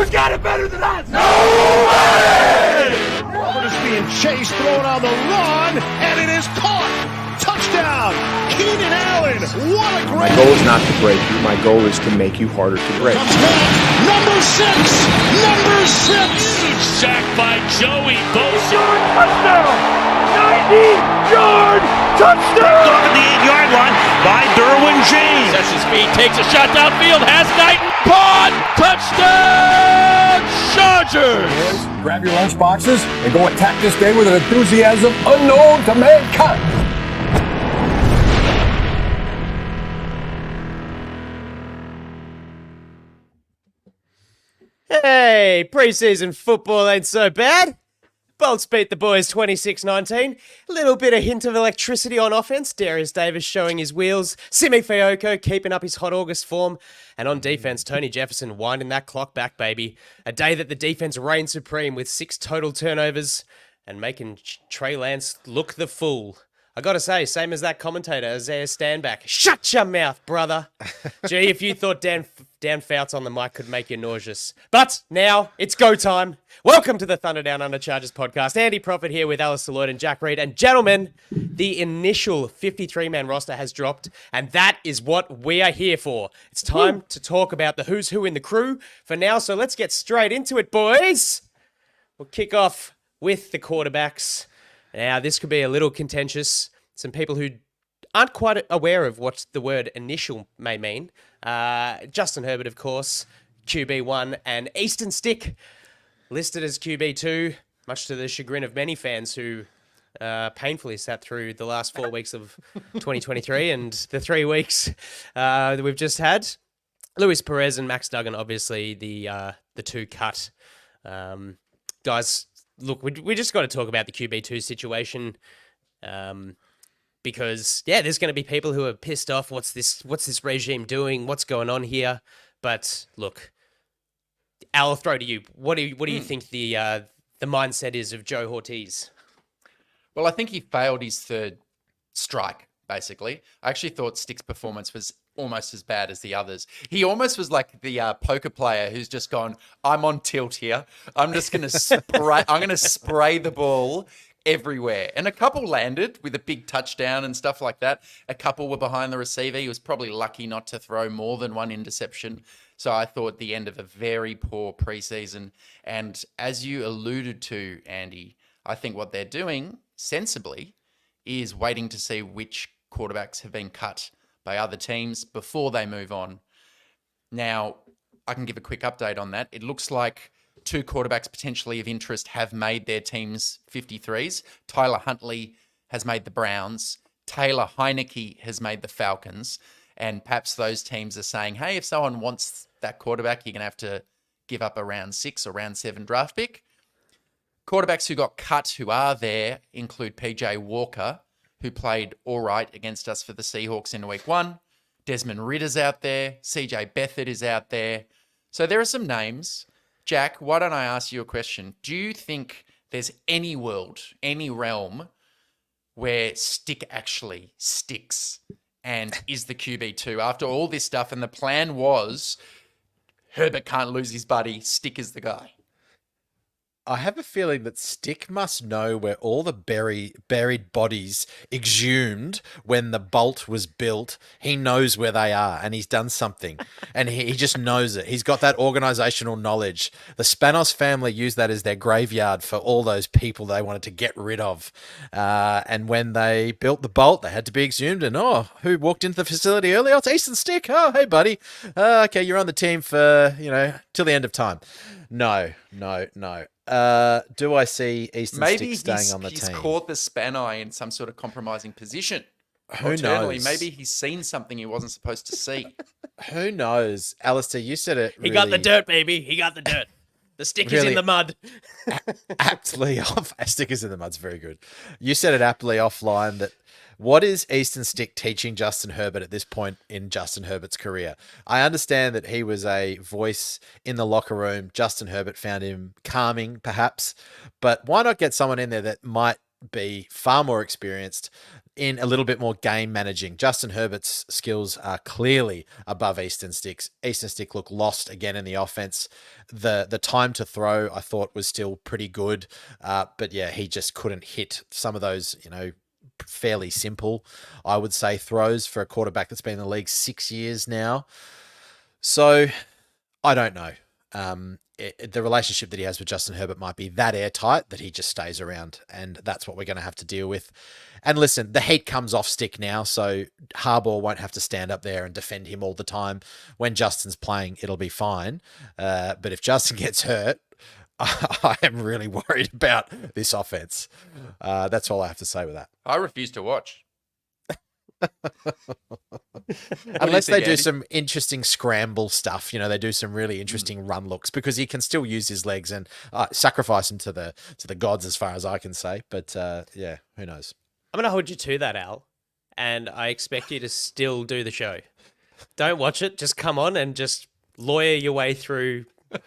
Who's got it better than us? Nobody! Robert is being chased, thrown on the run, and it is caught. Touchdown, Keenan Allen. What a great... My goal is not to break you. My goal is to make you harder to break. Comes back. Number 6. Number 6. Huge sack by Joey Bosa. Touchdown! 90-yard touchdown! Off at the 8-yard line by Derwin James. Sets his feet, takes a shot downfield, has Knighton. Caught! Touchdown! Chargers! Grab your lunch boxes and go attack this day with an enthusiasm unknown to mankind. Hey, preseason football ain't so bad. Bolts beat the boys 26-19. A little bit of hint of electricity on offense. Darius Davis showing his wheels. Simi Fayoko keeping up his hot August form. And on defense, Tony Jefferson winding that clock back, baby. A day that the defense reigned supreme with 6 total turnovers and making Trey Lance look the fool. I gotta say, same as that commentator, Isaiah Standback. Shut your mouth, brother. Gee, if you thought Dan Fouts on the mic could make you nauseous. But now it's go time. Welcome to the Thunder Down Under Chargers podcast. Andy Prophet here with Alistair Lloyd and Jack Reed. And gentlemen, the initial 53-man roster has dropped, and that is what we are here for. It's time to talk about the who's who in the crew for now, so let's get straight into it, boys. We'll kick off with the quarterbacks. Now, this could be a little contentious. Some people who aren't quite aware of what the word initial may mean. Justin Herbert, of course, QB1, and Easton Stick listed as QB2, much to the chagrin of many fans who painfully sat through the last 4 weeks of 2023 and the 3 weeks that we've just had. Luis Perez and Max Duggan, obviously the two cut guys. Look, we just got to talk about the QB2 situation because, yeah, there's going to be people who are pissed off. What's this regime doing? What's going on here? But look, Al, I'll throw to you. What do you think the mindset is of Joe Ortiz? Well, I think he failed his third strike, basically. I actually thought Stick's performance was almost as bad as the others. He almost was like the poker player who's just gone, I'm on tilt here. I'm just going to spray the ball everywhere. And a couple landed with a big touchdown and stuff like that. A couple were behind the receiver. He was probably lucky not to throw more than one interception. So I thought the end of a very poor preseason. And as you alluded to, Andy, I think what they're doing sensibly is waiting to see which quarterbacks have been cut by other teams before they move on. Now, I can give a quick update on that. It looks like 2 quarterbacks potentially of interest have made their team's 53s. Tyler Huntley has made the Browns. Taylor Heineke has made the Falcons. And perhaps those teams are saying, hey, if someone wants that quarterback, you're going to have to give up a round 6 or round 7 draft pick. Quarterbacks who got cut who are there include PJ Walker, who played all right against us for the Seahawks in week 1. Desmond Ridder's out there. CJ Beathard is out there. So there are some names. Jack, why don't I ask you a question? Do you think there's any world, any realm where Stick actually sticks and is the QB2 after all this stuff? And the plan was Herbert can't lose his buddy. Stick is the guy. I have a feeling that Stick must know where all the buried bodies exhumed when the bolt was built. He knows where they are, and he's done something, and he just knows it. He's got that organizational knowledge. The Spanos family used that as their graveyard for all those people they wanted to get rid of. And when they built the bolt, they had to be exhumed. And who walked into the facility early? Oh, it's Easton Stick. Oh, hey, buddy. Okay, you're on the team for till the end of time. No. Do I see Easton Stick staying on the team? Maybe he's caught the Spanai in some sort of compromising position. Who knows? Maybe he's seen something he wasn't supposed to see. Who knows? Alistair, you said it He got the dirt, baby. He got the dirt. The stick is in the mud. Aptly off. Stick is in the mud's very good. You said it aptly offline that what is Easton Stick teaching Justin Herbert at this point in Justin Herbert's career? I understand that he was a voice in the locker room. Justin Herbert found him calming, perhaps. But why not get someone in there that might be far more experienced, in a little bit more game managing. Justin Herbert's skills are clearly above Eastern Stick's. Eastern Stick looked lost again in the offense. The time to throw, I thought, was still pretty good. But yeah, he just couldn't hit some of those, fairly simple, I would say, throws for a quarterback that's been in the league 6 years now. So I don't know. The relationship that he has with Justin Herbert might be that airtight that he just stays around, and that's what we're going to have to deal with. And listen, the heat comes off Stick now, so Harbaugh won't have to stand up there and defend him all the time. When Justin's playing, it'll be fine. But if Justin gets hurt, I am really worried about this offense. That's all I have to say with that. I refuse to watch. Unless they do some interesting scramble stuff, they do some really interesting run looks, because he can still use his legs, and sacrifice him to the gods, as far as I can say. But yeah, who knows? I'm going to hold you to that, Al, and I expect you to still do the show. Don't watch it. Just come on and just lawyer your way through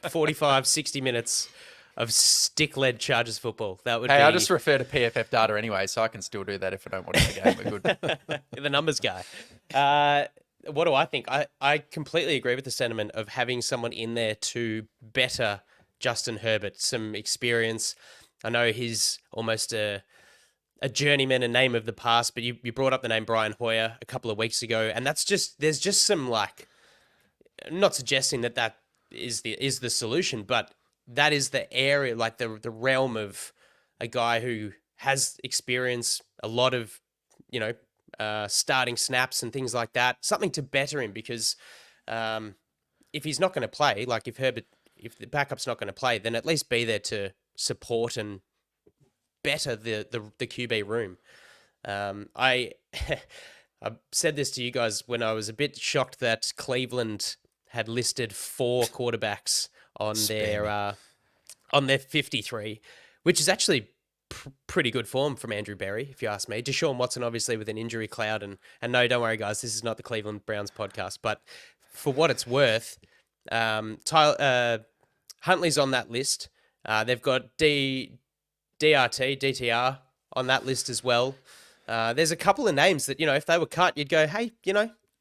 45, 60 minutes of stick-led Chargers football. That would be... I just refer to PFF data anyway, so I can still do that if I don't watch the game. We're good. You're the numbers guy. What do I think? I completely agree with the sentiment of having someone in there to better Justin Herbert, some experience. I know he's almost a journeyman, a name of the past, but you brought up the name Brian Hoyer a couple of weeks ago, and there's just some, like, not suggesting that is the solution, but that is the area, like the realm of a guy who has experience, a lot of, starting snaps and things like that, something to better him, because if he's not going to play, like if the backup's not going to play, then at least be there to support and better the QB room. I said this to you guys when I was a bit shocked that Cleveland had listed 4 quarterbacks on their 53, which is actually pretty good form from Andrew Berry, if you ask me. Deshaun Watson, obviously, with an injury cloud, and no, don't worry, guys, this is not the Cleveland Browns podcast, but for what it's worth, Huntley's on that list. They've got DTR on that list as well. There's a couple of names that, if they were cut, you'd go, hey,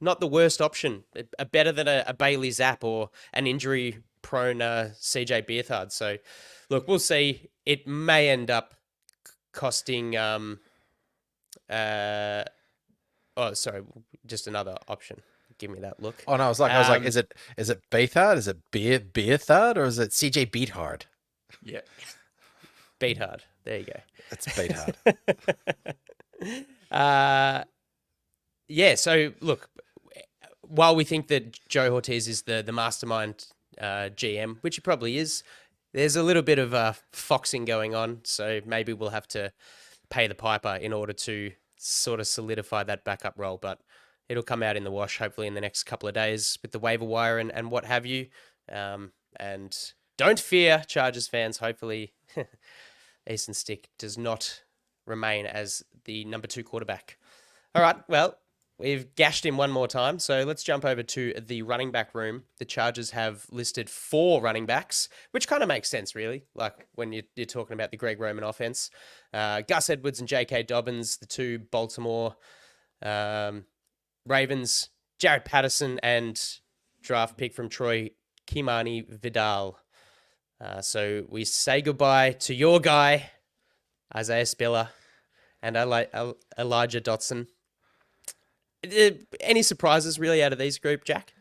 not the worst option, better than a Bailey Zapp or an injury-prone CJ Beathard. So, look, we'll see. It may end up costing. Just another option. Give me that look. Oh no, I was like, is it Beathard? Is it Beathard, or is it CJ Beathard? Yeah, Beathard. There you go. It's Beathard. Yeah. So look, while we think that Joe Ortiz is the mastermind GM, which he probably is, there's a little bit of foxing going on. So maybe we'll have to pay the piper in order to sort of solidify that backup role. But it'll come out in the wash, hopefully, in the next couple of days with the waiver wire and what have you. And don't fear, Chargers fans. Hopefully, Easton Stick does not remain as the number 2 quarterback. All right, well, we've gashed him one more time, so let's jump over to the running back room. The Chargers have listed 4 running backs, which kind of makes sense, really, like when you're talking about the Greg Roman offense. Gus Edwards and J.K. Dobbins, the 2 Baltimore Ravens, Jared Patterson, and draft pick from Troy, Kimani Vidal. So we say goodbye to your guy, Isaiah Spiller, and Elijah Dotson. Any surprises really out of these group, Jack?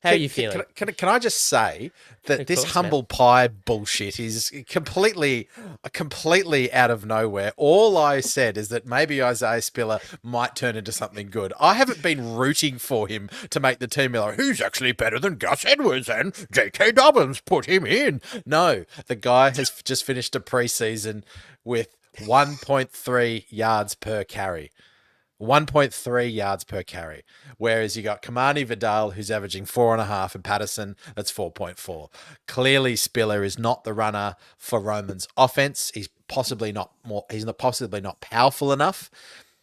How are you feeling? Can I just say that this humble pie bullshit is completely out of nowhere. All I said is that maybe Isaiah Spiller might turn into something good. I haven't been rooting for him to make the team. Like, who's actually better than Gus Edwards and J.K. Dobbins? Put him in. No, the guy has just finished a preseason with 1.3 yards per carry. 1.3 yards per carry. Whereas you got Kimani Vidal, who's averaging 4.5, and Patterson, that's 4.4. Clearly, Spiller is not the runner for Roman's offense. He's possibly not powerful enough.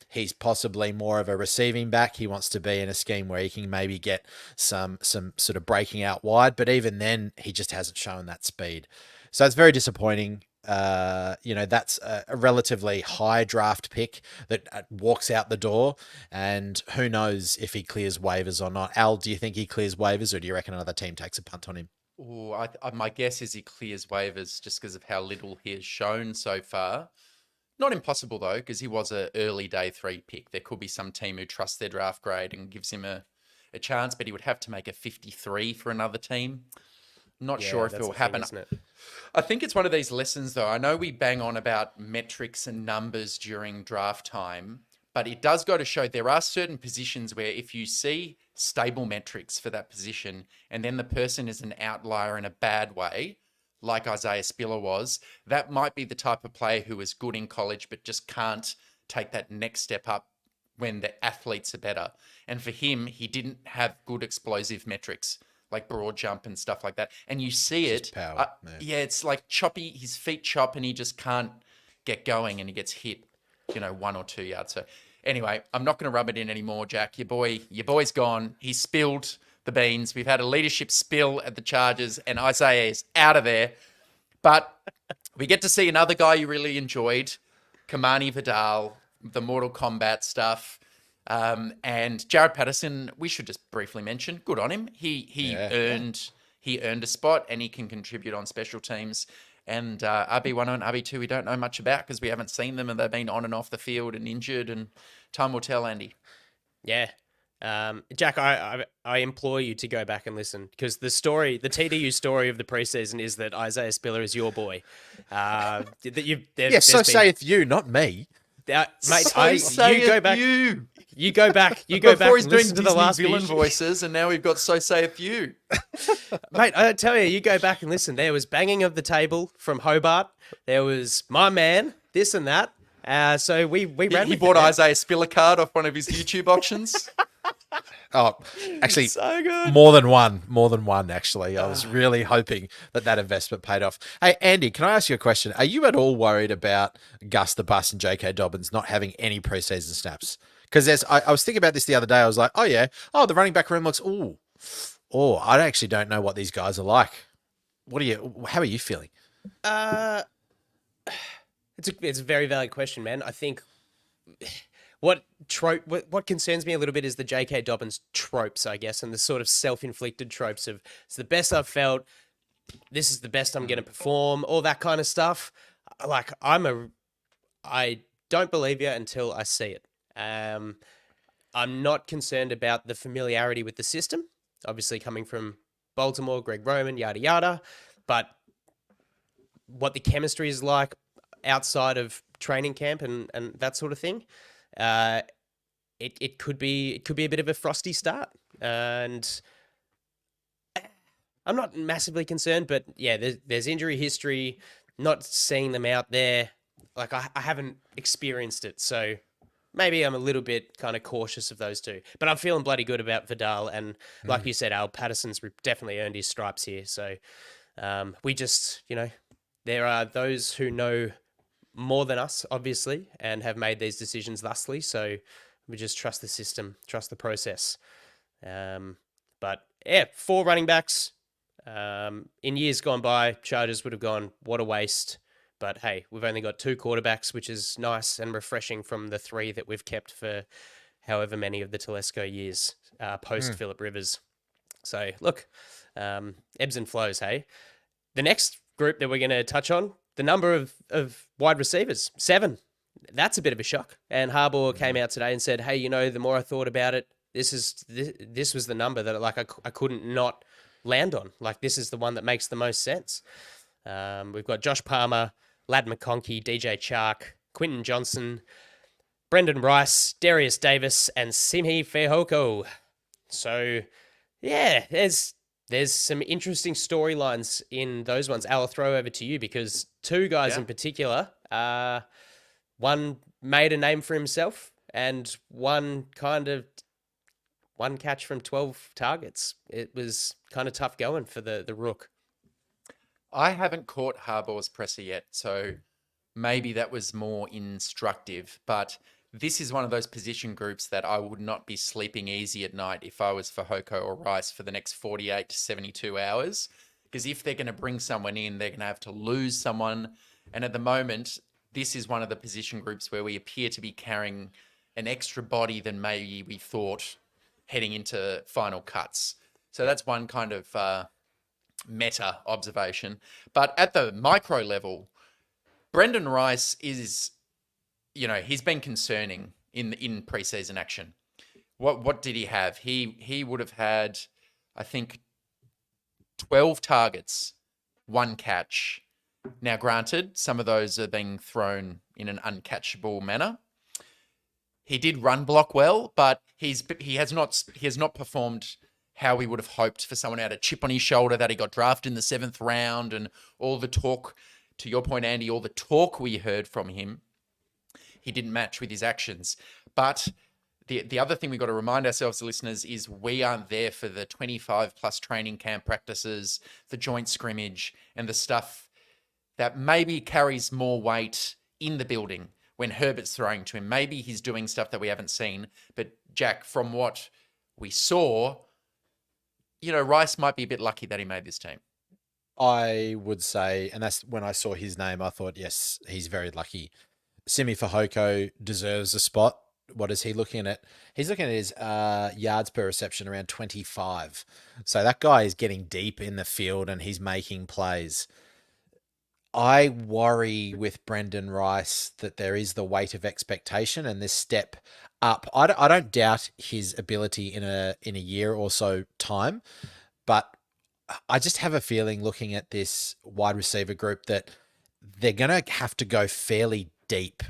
He's possibly more of a receiving back. He wants to be in a scheme where he can maybe get some sort of breaking out wide. But even then, he just hasn't shown that speed. So it's very disappointing. that's a relatively high draft pick that walks out the door, and who knows if he clears waivers or not. Al, do you think he clears waivers, or do you reckon another team takes a punt on him? Oh, my guess is he clears waivers just because of how little he has shown so far. Not impossible though, because he was an early day 3 pick. There could be some team who trusts their draft grade and gives him a chance, but he would have to make a 53 for another team. Not sure if it will happen. Isn't it? I think it's one of these lessons though. I know we bang on about metrics and numbers during draft time, but it does go to show there are certain positions where if you see stable metrics for that position and then the person is an outlier in a bad way, like Isaiah Spiller was, that might be the type of player who is good in college but just can't take that next step up when the athletes are better. And for him, he didn't have good explosive metrics like broad jump and stuff like that. And you see it. Power, yeah, it's like choppy. His feet chop and he just can't get going and he gets hit, 1 or 2 yards. So anyway, I'm not going to rub it in anymore, Jack. Your boy's gone. He spilled the beans. We've had a leadership spill at the Chargers and Isaiah is out of there. But we get to see another guy you really enjoyed, Kamani Vidal, the Mortal Kombat stuff. And Jared Patterson, we should just briefly mention, good on him. He earned a spot and he can contribute on special teams. And RB1 and RB2 we don't know much about because we haven't seen them and they've been on and off the field and injured, and time will tell, Andy. Yeah. Jack, I implore you to go back and listen because the TDU story of the preseason is that Isaiah Spiller is your boy. Saith you, not me. Mate, You go back. You go back Before he's and doing listen to Disney the last villain few- voices, and now we've got So Saith You. Mate, I tell you go back and listen. There was banging of the table from Hobart. There was my man, this and that. So we ran. He bought Isaiah Spiller card off one of his YouTube auctions. Oh, actually, So good. more than one, actually. I was really hoping that investment paid off. Hey, Andy, can I ask you a question? Are you at all worried about Gus the Bus and J.K. Dobbins not having any preseason snaps? Because I was thinking about this the other day. I was like, the running back room looks, I actually don't know what these guys are like. How are you feeling? It's a very valid question, man. I think what concerns me a little bit is the J.K. Dobbins tropes, I guess, and the sort of self-inflicted tropes of it's the best I've felt, this is the best I'm going to perform, all that kind of stuff. Like I don't believe you until I see it. I'm not concerned about the familiarity with the system, obviously coming from Baltimore, Greg Roman, yada yada, but what the chemistry is like outside of training camp and that sort of thing. It could be a bit of a frosty start, and I'm not massively concerned. But yeah, there's injury history. Not seeing them out there, like I haven't experienced it, so maybe I'm a little bit kind of cautious of those two. But I'm feeling bloody good about Vidal, and like you said, Al Patterson's definitely earned his stripes here. So we just, there are those who know more than us, obviously, and have made these decisions thusly. So we just trust the system, trust the process. But yeah, 4 running backs. In years gone by, Chargers would have gone, what a waste. But hey, we've only got 2 quarterbacks, which is nice and refreshing from the 3 that we've kept for however many of the Telesco years post Phillip Rivers. So look, ebbs and flows, hey. The next group that we're going to touch on, the number of wide receivers, 7. That's a bit of a shock. And Harbaugh came out today and said, hey, the more I thought about it, this was the number that I couldn't not land on. Like, this is the one that makes the most sense. We've got Josh Palmer, Ladd McConkey, DJ Chark, Quinton Johnson, Brendan Rice, Darius Davis, and Simi Fehoko. So, yeah, there's some interesting storylines in those ones. Al, I'll throw over to you because 2 guys in particular, one made a name for himself and one catch from 12 targets. It was kind of tough going for the Rook. I haven't caught Harbaugh's presser yet, so maybe that was more instructive. But this is one of those position groups that I would not be sleeping easy at night if I was for Hoko or Rice for the next 48 to 72 hours. Because if they're going to bring someone in, they're going to have to lose someone. And at the moment, this is one of the position groups where we appear to be carrying an extra body than maybe we thought heading into final cuts. So that's one kind of meta observation. But at the micro level, Brendan Rice is, he's been concerning in preseason action. What did he have? He would have had, I think, 12 targets, 1 catch. Now, granted, some of those are being thrown in an uncatchable manner. He did run block well, but he has not performed how we would have hoped for someone who had a chip on his shoulder, that he got drafted in the 7th round, and all the talk, to your point, Andy, all the talk we heard from him, he didn't match with his actions. But the other thing we've got to remind ourselves, listeners, is we aren't there for the 25 plus training camp practices, the joint scrimmage, and the stuff that maybe carries more weight in the building when Herbert's throwing to him. Maybe he's doing stuff that we haven't seen. But Jack, from what we saw, Rice might be a bit lucky that he made this team. I would say, and that's when I saw his name, I thought, yes, he's very lucky. Simi Fehoko deserves a spot. What is he looking at? He's looking at his yards per reception around 25. So that guy is getting deep in the field and he's making plays. I worry with Brendan Rice that there is the weight of expectation and this step up. I don't doubt his ability in a year or so time, but I just have a feeling looking at this wide receiver group that they're going to have to go fairly deep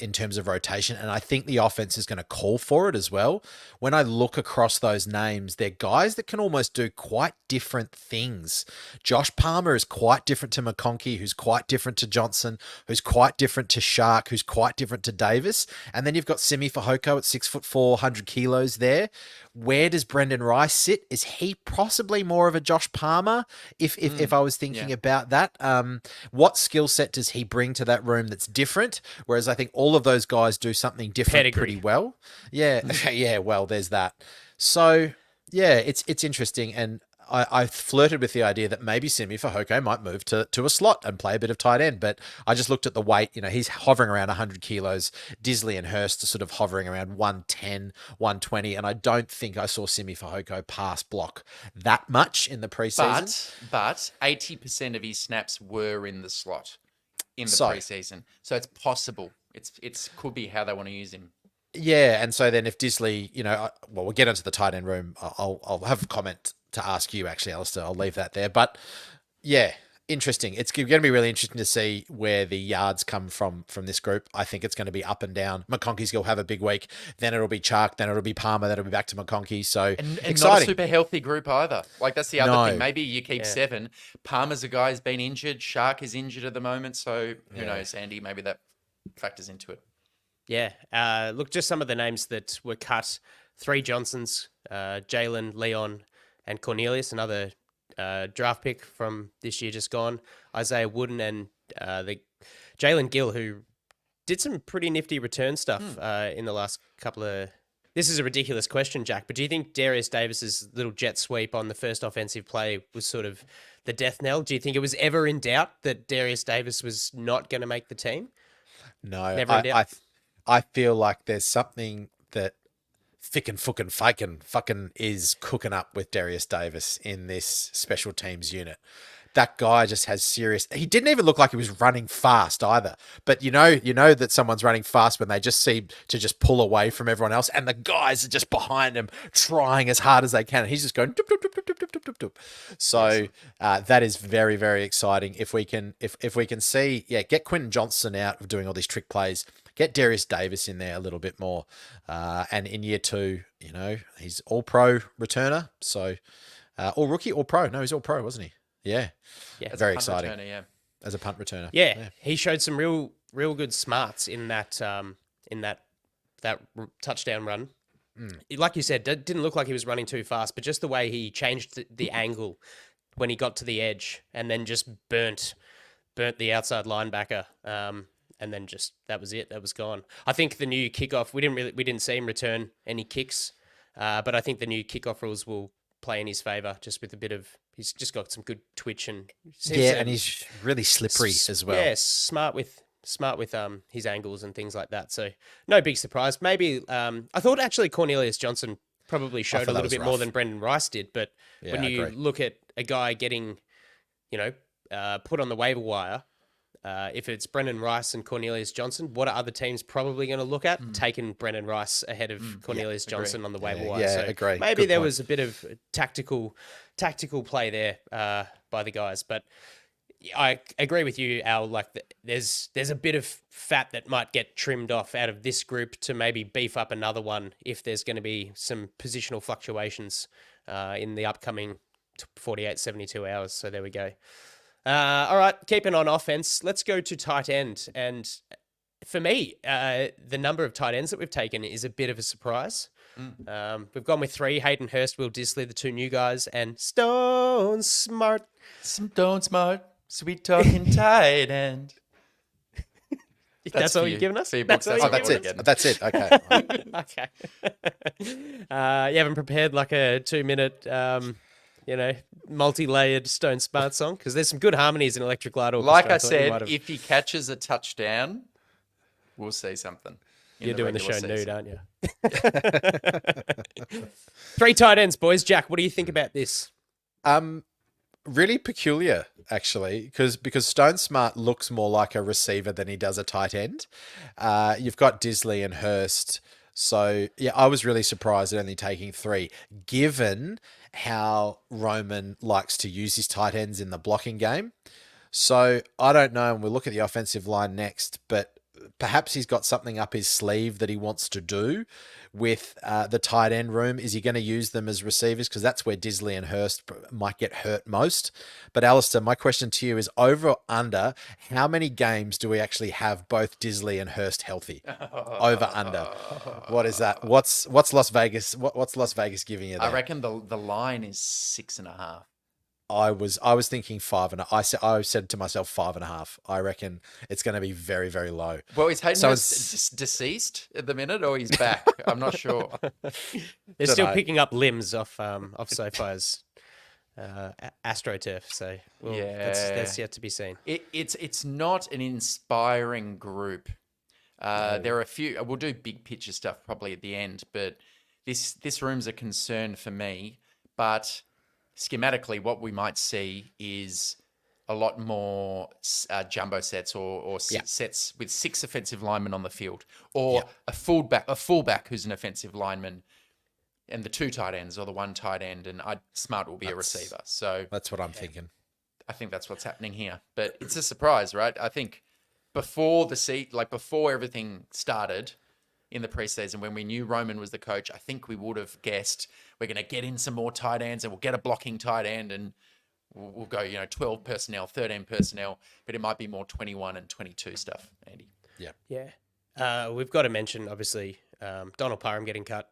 in terms of rotation, and I think the offense is going to call for it as well. When I look across those names, they're guys that can almost do quite different things. Josh Palmer is quite different to McConkey, who's quite different to Johnson, who's quite different to Shark, who's quite different to Davis, and then you've got Simi Fehoko at 6'4", 100 kilos there. Where does Brendan Rice sit? Is he possibly more of a Josh Palmer? If I was thinking about that, what skill set does he bring to that room that's different? Whereas I think all of those guys do something different pretty well. Yeah, yeah. Well, there's that. So yeah, it's interesting, and I flirted with the idea that maybe Simi Fehoko might move to a slot and play a bit of tight end, but I just looked at the weight. He's hovering around 100 kilos. Disley and Hurst are sort of hovering around 110, 120, and I don't think I saw Simi Fehoko pass block that much in the preseason. But 80% of his snaps were in the slot in the preseason, so it's possible. It's could be how they want to use him. Yeah, and so then if Disley, we'll get into the tight end room. I'll have a comment to ask you, actually, Alistair. I'll leave that there. But yeah, interesting. It's going to be really interesting to see where the yards come from this group. I think it's going to be up and down. McConkey's going to have a big week. Then it'll be Chark. Then it'll be Palmer. Then it'll be back to McConkey. So and exciting. Not a super healthy group either. Like, that's the other thing. Maybe you keep 7. Palmer's a guy who's been injured. Shark is injured at the moment. So who knows, Andy? Maybe that factors into it. Yeah. Look, just some of the names that were cut. 3 Johnsons, Jalen, Leon, and Cornelius, another draft pick from this year just gone. Isaiah Wooden and the Jalen Gill, who did some pretty nifty return stuff in the last couple of... This is a ridiculous question, Jack, but do you think Darius Davis's little jet sweep on the first offensive play was sort of the death knell? Do you think it was ever in doubt that Darius Davis was not going to make the team? No, Never in doubt? I feel like there's something that fucking is cooking up with Darius Davis in this special teams unit. That guy just has serious... He didn't even look like he was running fast either. But you know that someone's running fast when they just seem to just pull away from everyone else, and the guys are just behind him trying as hard as they can. And he's just going... Doop, doop, doop, doop, doop, doop, doop. So that is very, very exciting. If we can see... get Quentin Johnson out of doing all these trick plays. Get Darius Davis in there a little bit more. And in year 2, he's all-pro returner. So, all rookie, all pro. No, he's all pro, wasn't he? Yeah. Very exciting. Returner, as a punt returner. Yeah. He showed some real good smarts in that touchdown run. Like you said, didn't look like he was running too fast, but just the way he changed the angle when he got to the edge and then just burnt the outside linebacker. And then just that was it. That was gone. I think the new kickoff, we didn't see him return any kicks, but I think the new kickoff rules will play in his favour, just with a bit of. He's just got some good twitch and and he's really slippery as well. Yeah, smart with his angles and things like that. So no big surprise. Maybe I thought actually Cornelius Johnson probably showed a little bit more than Brendan Rice did. But when you look at a guy getting, put on the waiver wire, if it's Brendan Rice and Cornelius Johnson, what are other teams probably going to look at? Taking Brendan Rice ahead of Cornelius Johnson on the waiver wire. Yeah, so agree. Maybe Good there point. was a bit of tactical play there by the guys, but I agree with you, Al. Like there's a bit of fat that might get trimmed off out of this group to maybe beef up another one if there's going to be some positional fluctuations in the upcoming 48, 72 hours. So there we go. All right, keeping on offense, let's go to tight end. And for me, the number of tight ends that we've taken is a bit of a surprise. We've gone with 3, Hayden Hurst, Will Disley, the 2 new guys, and Stone Smart. Sweet talking tight end. That's all you're giving us? That's it. That's it. Okay. Okay. You haven't prepared like a 2-minute, multi-layered Stone Smart song? Because there's some good harmonies in Electric Light Orchestra. Like I said, if he catches a touchdown, we'll see something. You're doing the show nude, aren't you? 3 tight ends, boys. Jack, what do you think about this? Really peculiar, actually, because Stone Smart looks more like a receiver than he does a tight end. You've got Disley and Hurst. So, yeah, I was really surprised at only taking 3, given how Roman likes to use his tight ends in the blocking game. So, I don't know, and we'll look at the offensive line next, but perhaps he's got something up his sleeve that he wants to do with the tight end room. Is he going to use them as receivers? Because that's where Disley and Hurst might get hurt most. But Alistair, my question to you is over or under, how many games do we actually have both Disley and Hurst healthy? Over under. What is that? What's Las Vegas? What's Las Vegas giving you there? I reckon the line is 6.5. I was thinking 5.5. I said to myself 5.5. I reckon it's going to be very, very low. Well, is Hayden deceased at the minute, or he's back? I'm not sure. They're still picking up limbs off SoFi's AstroTurf. So that's yet to be seen. It's not an inspiring group. There are a few. We'll do big picture stuff probably at the end, but this room's a concern for me. But schematically, what we might see is a lot more jumbo sets or sets with 6 offensive linemen on the field, or a fullback who's an offensive lineman, and the 2 tight ends or the 1 tight end, and Smart will be a receiver. So that's what I'm thinking. I think that's what's happening here. But it's a surprise, right? I think before everything started in the preseason, when we knew Roman was the coach, I think we would have guessed we're going to get in some more tight ends and we'll get a blocking tight end and we'll go, 12 personnel, 13 personnel, but it might be more 21 and 22 stuff, Andy. Yeah. We've got to mention, obviously, Donald Parham getting cut.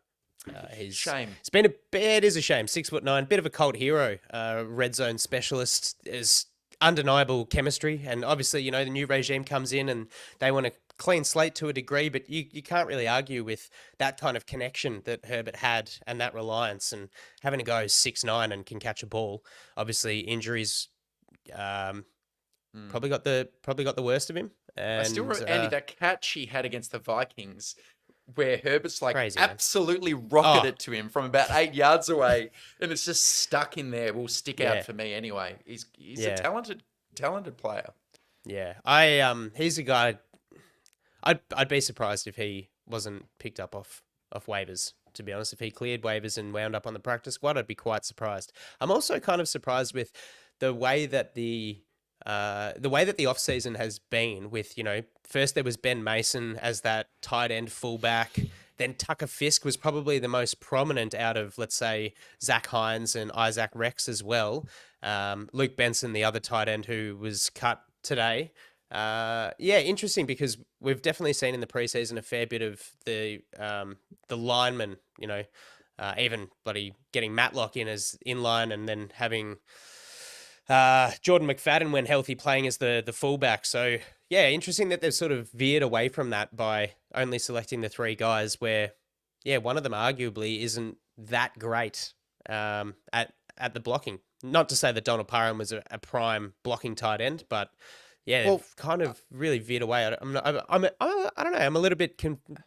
Shame. It is a shame. 6'9", bit of a cult hero, red zone specialist. Is undeniable chemistry, and obviously, the new regime comes in and they want to clean slate to a degree, but you can't really argue with that kind of connection that Herbert had and that reliance, and having to go 6'9" and can catch a ball. Obviously, injuries probably got the worst of him. And, I still remember, Andy, that catch he had against the Vikings, where Herbert's crazy, absolutely rocketed it to him from about 8 yards away, and it's just stuck in there. Will stick out for me anyway. He's a talented player. Yeah, he's a guy. I'd be surprised if he wasn't picked up off waivers. To be honest, if he cleared waivers and wound up on the practice squad, I'd be quite surprised. I'm also kind of surprised with the way that the off season has been. With first there was Ben Mason as that tight end fullback. Then Tucker Fisk was probably the most prominent out of, let's say, Zach Hines and Isaac Rex as well. Luke Benson, the other tight end who was cut today. Interesting, because we've definitely seen in the preseason a fair bit of the linemen, even bloody getting Matlock in as inline, and then having Jordan McFadden, when healthy, playing as the fullback. So interesting that they've sort of veered away from that by only selecting the 3 guys, where one of them arguably isn't that great. at the blocking. Not to say that Donald Parham was a prime blocking tight end, but yeah, they've kind of really veered away. I don't know. I'm a little bit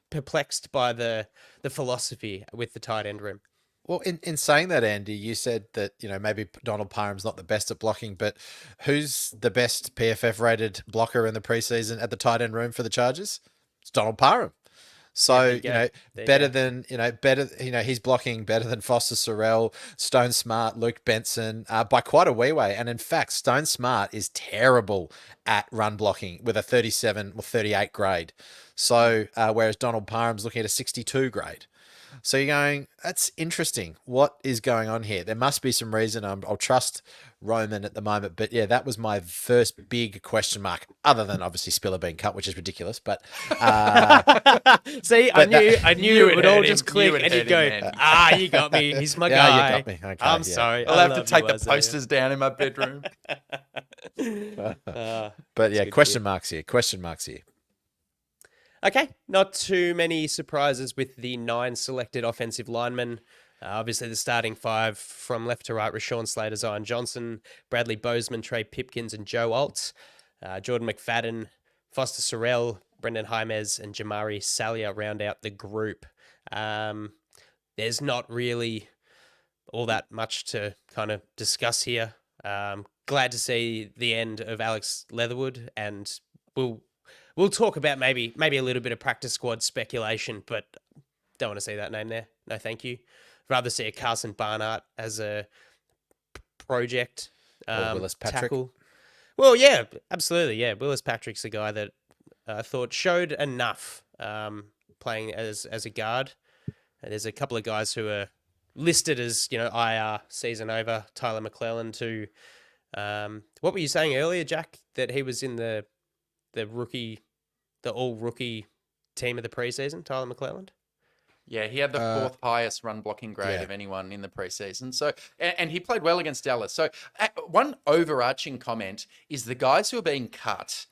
perplexed by the philosophy with the tight end room. Well, in saying that, Andy, you said that, maybe Donald Parham's not the best at blocking, but who's the best PFF rated blocker in the preseason at the tight end room for the Chargers? It's Donald Parham. So, he's blocking better than Foster Sorrell, Stone Smart, Luke Benson, by quite a wee way. And in fact, Stone Smart is terrible at run blocking with a 37 or 38 grade. So, whereas Donald Parham's looking at a 62 grade. So you're going, that's interesting. What is going on here? There must be some reason. I'll trust Roman at the moment. But yeah, that was my first big question mark, other than obviously Spiller being cut, which is ridiculous. But see, I knew it would all just click and you'd go, you got me. He's my guy. You got me. Okay, I'm sorry. I'll have to take the posters down in my bedroom. But yeah, question marks here. Okay, not too many surprises with the 9 selected offensive linemen. Obviously, the starting 5 from left to right: Rashawn Slater, Zion Johnson, Bradley Bozeman, Trey Pipkins, and Joe Alt. Jordan McFadden, Foster Sorrell, Brendan Jaimez, and Jamari Salia round out the group. There's not really all that much to kind of discuss here. Glad to see the end of Alex Leatherwood, and We'll talk about maybe a little bit of practice squad speculation, but don't want to see that name there. No, thank you. Rather see a Carson Barnhart as a project. Or Willis Patrick. Tackle. Well, yeah, absolutely. Yeah, Willis Patrick's a guy that I thought showed enough playing as a guard. And there's a couple of guys who are listed as IR season over. Tyler McClellan too. What were you saying earlier, Jack? That he was in the all rookie team of the preseason, Tyler McClelland? Yeah, he had the 4th highest run blocking grade of anyone in the preseason. So, and he played well against Dallas. So, one overarching comment is the guys who are being cut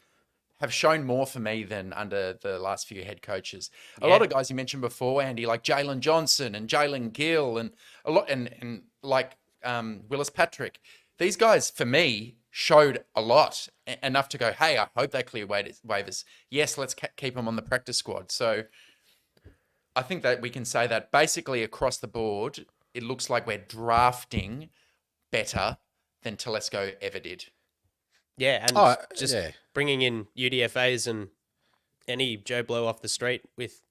have shown more for me than under the last few head coaches. A lot of guys you mentioned before, Andy, like Jalen Johnson and Jalen Gill, and a lot, and like Willis Patrick. These guys, for me, showed a lot, enough to go, hey, I hope they clear waivers. Yes, let's keep them on the practice squad. So I think that we can say that basically across the board, it looks like we're drafting better than Telesco ever did. Yeah, and bringing in UDFAs and any Joe Blow off the street with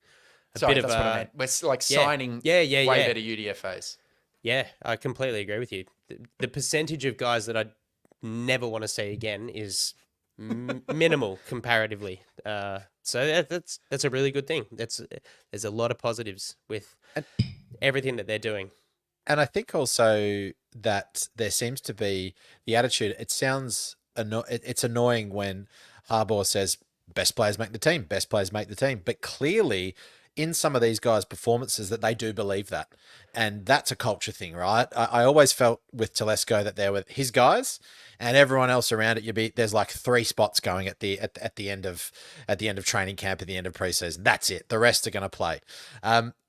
a bit of what I meant. We're like signing way better UDFAs. Yeah, I completely agree with you. The percentage of guys that I never want to see again is minimal comparatively. So that's a really good thing. There's a lot of positives with everything that they're doing. And I think also that there seems to be the attitude. It sounds it's annoying when Harbaugh says best players make the team, but clearly in some of these guys' performances that they do believe that. And that's a culture thing, right? I always felt with Telesco that there were his guys and everyone else around it. There's like 3 spots going at the end of training camp, at the end of preseason. That's it. The rest are going to play.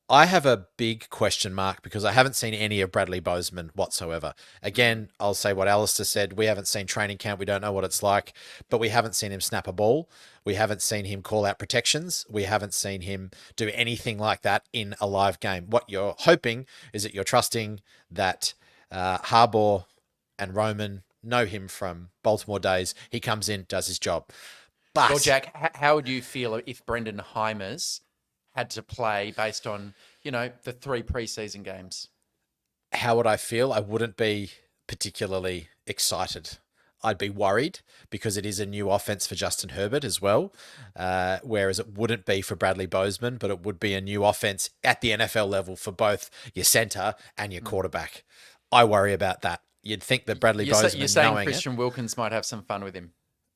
I have a big question mark because I haven't seen any of Bradley Bozeman whatsoever. Again, I'll say what Alistair said. We haven't seen training camp. We don't know what it's like, but we haven't seen him snap a ball. We haven't seen him call out protections. We haven't seen him do anything like that in a live game. What you're hoping is that you're trusting that Harbaugh and Roman know him from Baltimore days. He comes in, does his job. But, well, Jack, how would you feel if Brendan Jaimez had to play based on, the 3 preseason games? How would I feel? I wouldn't be particularly excited. I'd be worried because it is a new offense for Justin Herbert as well, whereas it wouldn't be for Bradley Bozeman, but it would be a new offense at the NFL level for both your center and your quarterback. I worry about that. You'd think that Bradley Bozeman, you're saying Christian Wilkins might have some fun with him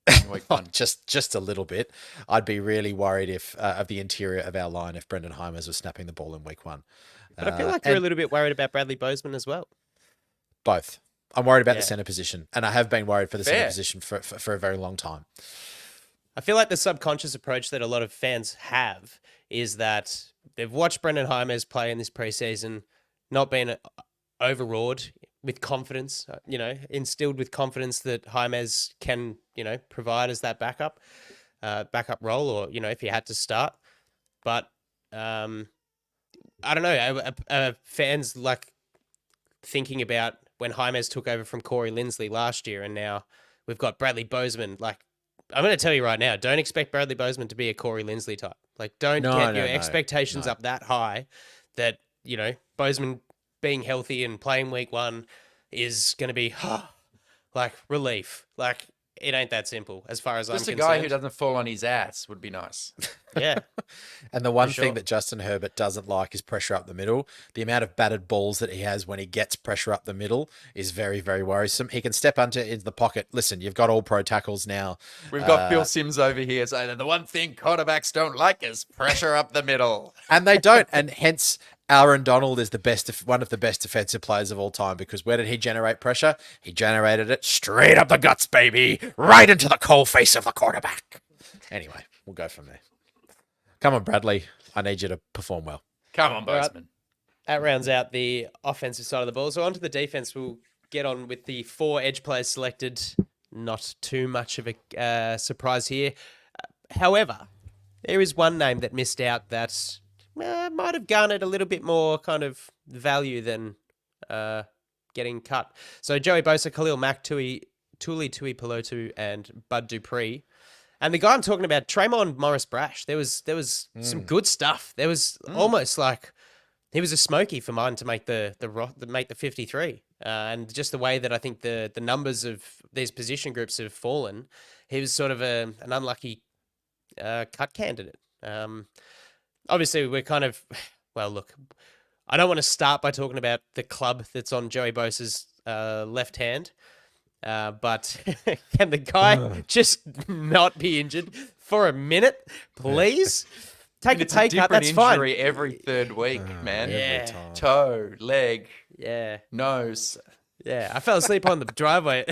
in week 1. just a little bit. I'd be really worried if of the interior of our line if Brendan Jaimez was snapping the ball in week 1. But I feel like you're a little bit worried about Bradley Bozeman as well. Both. I'm worried about the center position, and I have been worried for the center position for a very long time. I feel like the subconscious approach that a lot of fans have is that they've watched Brendan Jaimez play in this preseason, not been overawed with confidence, instilled with confidence that James can, provide as that backup role, or, if he had to start. But I don't know, fans like thinking about when James took over from Corey Linsley last year, and now we've got Bradley Bozeman. Like, I'm going to tell you right now, don't expect Bradley Bozeman to be a Corey Linsley type. Like, don't get your expectations up that high that, Bozeman being healthy and playing week 1 is going to be, like, relief. Like, it ain't that simple as far as I'm concerned. Just a guy who doesn't fall on his ass would be nice. Yeah. And the one thing that Justin Herbert doesn't like is pressure up the middle. The amount of batted balls that he has when he gets pressure up the middle is very, very worrisome. He can step into the pocket. Listen, you've got all pro tackles now. We've got Bill Sims over here saying that the one thing quarterbacks don't like is pressure up the middle. And they don't. And hence, Aaron Donald is one of the best defensive players of all time, because where did he generate pressure? He generated it straight up the guts, baby. Right into the cold face of the quarterback. Anyway, we'll go from there. Come on, Bradley. I need you to perform well. Come on, Bozeman. That rounds out the offensive side of the ball. So onto the defense, we'll get on with the 4 edge players selected. Not too much of a surprise here. However, there is one name that missed out that might have garnered a little bit more kind of value than getting cut. So Joey Bosa, Khalil Mack, Tuli Tuipulotu, and Bud Dupree. And the guy I'm talking about, Tremont Morris Brash, there was some good stuff. There was almost like he was a smoky for mine to make the 53. And just the way that I think the numbers of these position groups have fallen, he was sort of an unlucky cut candidate. Obviously, we're kind of, well, look, I don't want to start by talking about the club that's on Joey Bosa's left hand. But can the guy just not be injured for a minute, please? Take a pay cut, that's fine. Injury every third week, man. Yeah. Toe, leg, Yeah. nose. Yeah, I fell asleep on the driveway.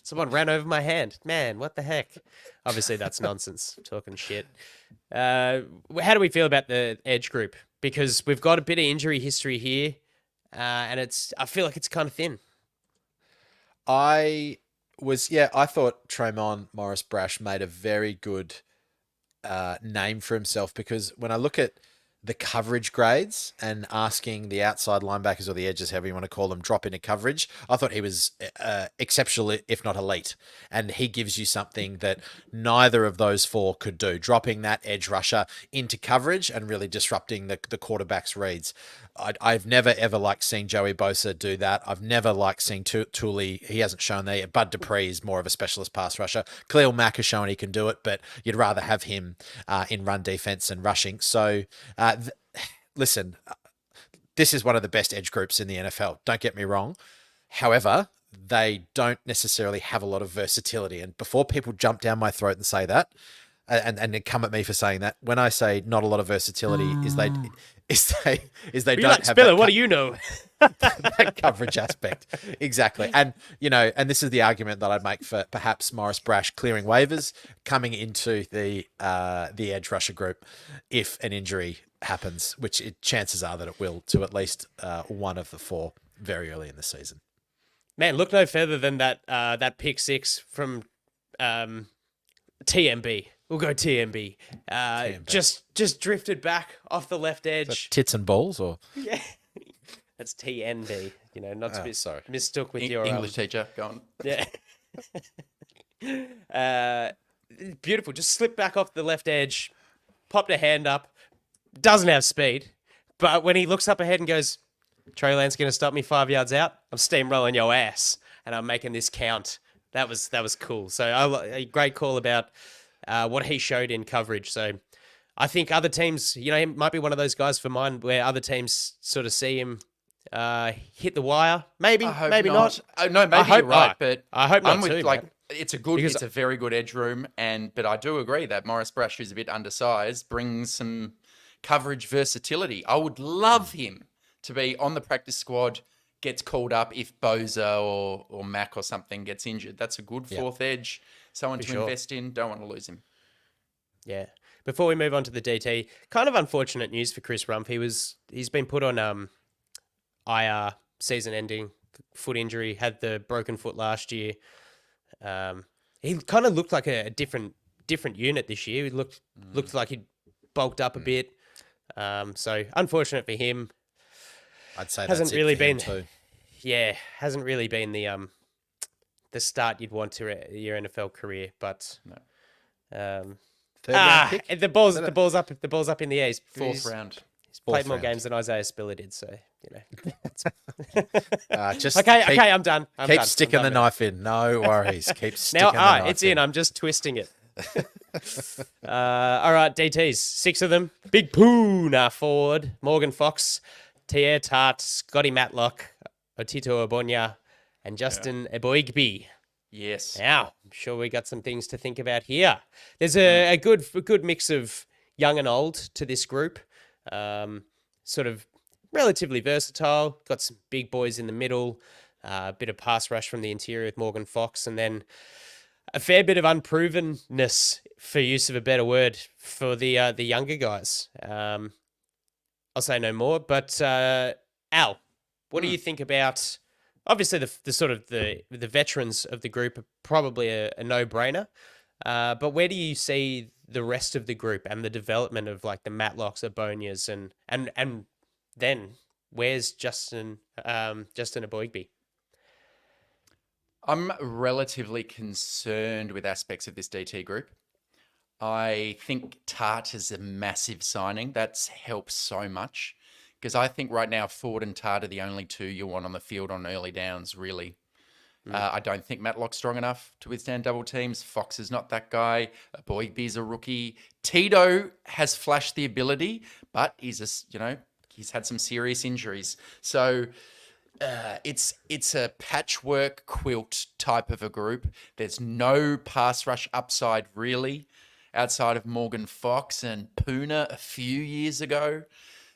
Someone ran over my hand. Man, what the heck? Obviously, that's nonsense. Talking shit. How do we feel about the edge group? Because we've got a bit of injury history here, and I feel like it's kind of thin. I thought Tremont Morris Brash made a very good name for himself, because when I look at the coverage grades and asking the outside linebackers or the edges, however you want to call them, drop into coverage, I thought he was exceptional, if not elite. And he gives you something that neither of those 4 could do, dropping that edge rusher into coverage and really disrupting the quarterback's reads. I've never, ever seen Joey Bosa do that. I've never seen Tuli. He hasn't shown that. Bud Dupree is more of a specialist pass rusher. Khalil Mack has shown he can do it, but you'd rather have him in run defense and rushing. So, listen, this is one of the best edge groups in the NFL. Don't get me wrong. However, they don't necessarily have a lot of versatility. And before people jump down my throat and say that, and come at me for saying that, when I say not a lot of versatility, is they don't have Spiller, what do you know? that coverage aspect. Exactly. And, and this is the argument that I'd make for perhaps Morris Brash clearing waivers, coming into the edge rusher group if an injury happens, which chances are that it will, to at least one of the 4 very early in the season. Man, look no further than that pick 6 from TMB. We'll go TMB. TMB. Just drifted back off the left edge. Tits and balls, or? Yeah. That's TNB. Not to be mistook with your English teacher. Go on. Yeah. Beautiful. Just slipped back off the left edge, popped a hand up. Doesn't have speed, but when he looks up ahead and goes, Trey Lance going to stop me 5 yards out, I'm steamrolling your ass, and I'm making this count. That was cool. So a great call about what he showed in coverage. So I think other teams, he might be one of those guys for mine where other teams sort of see him hit the wire. Maybe, maybe not. No, maybe you're right, but I hope not I'm with, too, it's a very good edge room, but I do agree that Morris Brash, who's a bit undersized, brings some coverage versatility. I would love him to be on the practice squad, gets called up if Bosa or Mack or something gets injured. That's a good 4th edge, someone to invest in. Don't want to lose him. Yeah. Before we move on to the DT, kind of unfortunate news for Chris Rumph. He's been put on IR, season-ending foot injury. Had the broken foot last year. He kind of looked like a different unit this year. He looked like he'd bulked up a bit. So unfortunate for him. I'd say Hasn't that's really it for him been. too. Yeah, hasn't really been the start you'd want to your NFL career. But Third round pick? the ball's up in the air. He's Fourth round. played more round. games than Isaiah Spiller did. So Just okay, keep, I'm done. Keep sticking the knife in. No worries. Keep sticking Now, the knife it's in. I'm just twisting it. All right, DTs, 6 of them. Big Poona forward, Morgan Fox, Tier Tart, Scotty Matlock, Otito Obonya, and Justin Eboigbe. Yes. Now, I'm sure we got some things to think about here. There's a good mix of young and old to this group. Sort of relatively versatile. Got some big boys in the middle. A bit of pass rush from the interior with Morgan Fox, and then a fair bit of unprovenness, for use of a better word, for the younger guys. I'll say no more. But Al, what do you think about? Obviously, the sort of the veterans of the group are probably a no-brainer. But where do you see the rest of the group and the development of like the Matlocks, Abonias, and then where's Justin Eboigbe? I'm relatively concerned with aspects of this DT group. I think Tart is a massive signing. That's helped so much because I think right now Ford and Tart are the only two you want on the field on early downs, really. I don't think Matlock's strong enough to withstand double teams. Fox is not that guy. Boygby's a rookie. Tito has flashed the ability, but he's had some serious injuries. So it's a patchwork quilt type of a group. There's no pass rush upside really outside of Morgan Fox and Poona a few years ago.